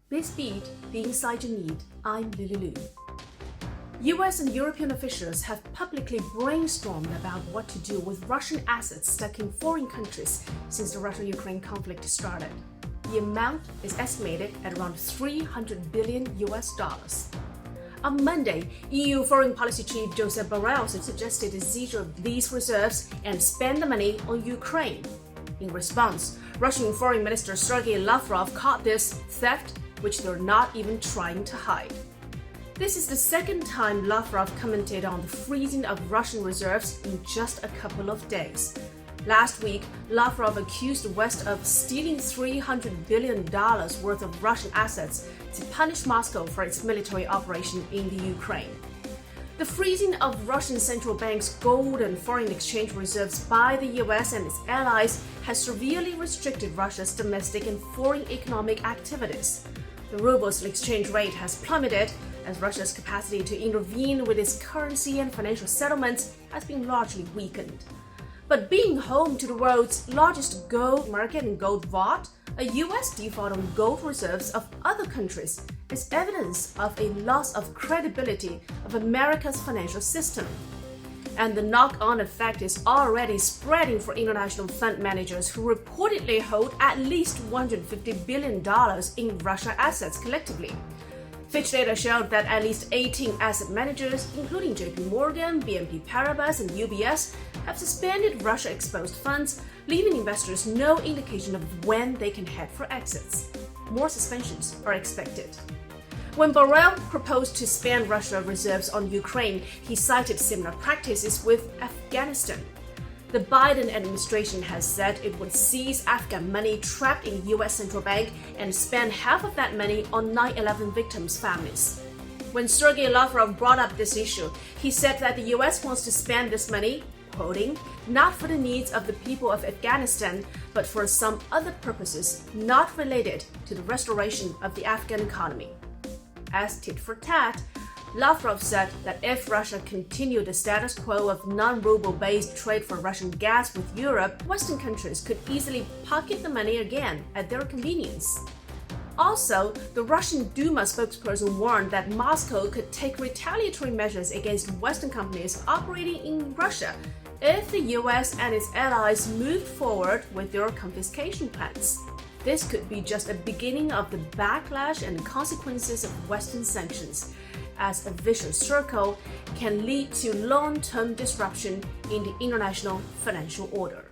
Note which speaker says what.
Speaker 1: This beat, the insight you need. I'm Lulu Lu. US and European officials have publicly brainstormed about what to do with Russian assets stuck in foreign countries since the Russia-Ukraine conflict started. The amount is estimated at around $300 billion. On Monday, EU Foreign Policy Chief Josep Borrell suggested a seizure of these reserves and spend the money on Ukraine. In response, Russian Foreign Minister Sergei Lavrov called this theft, which they're not even trying to hide. This is the second time Lavrov commented on the freezing of Russian reserves in just a couple of days. Last week, Lavrov accused the West of stealing $300 billion worth of Russian assets to punish Moscow for its military operation in the Ukraine. The freezing of Russian central bank's gold and foreign exchange reserves by the US and its allies has severely restricted Russia's domestic and foreign economic activities. The ruble's exchange rate has plummeted as Russia's capacity to intervene with its currency and financial settlements has been largely weakened. But being home to the world's largest gold market and gold vault, a US default on gold reserves of other countries is evidence of a loss of credibility of America's financial system. And the knock-on effect is already spreading for international fund managers who reportedly hold at least $150 billion in Russia assets collectively. Fitch data showed that at least 18 asset managers, including JP Morgan, BNP Paribas, and UBS, have suspended Russia-exposed funds, leaving investors no indication of when they can head for exits. More suspensions are expected. When Borrell proposed to spend Russia reserves on Ukraine, he cited similar practices with Afghanistan. The Biden administration has said it would seize Afghan money trapped in US central bank and spend half of that money on 9/11 victims' families. When Sergei Lavrov brought up this issue, he said that the US wants to spend this money, quoting, not for the needs of the people of Afghanistan, but for some other purposes not related to the restoration of the Afghan economy. As tit for tat, Lavrov said that if Russia continued the status quo of non-ruble-based trade for Russian gas with Europe, Western countries could easily pocket the money again at their convenience. Also, the Russian Duma spokesperson warned that Moscow could take retaliatory measures against Western companies operating in Russia if the US and its allies moved forward with their confiscation plans. This could be just a beginning of the backlash and consequences of Western sanctions, as a vicious circle can lead to long-term disruption in the international financial order.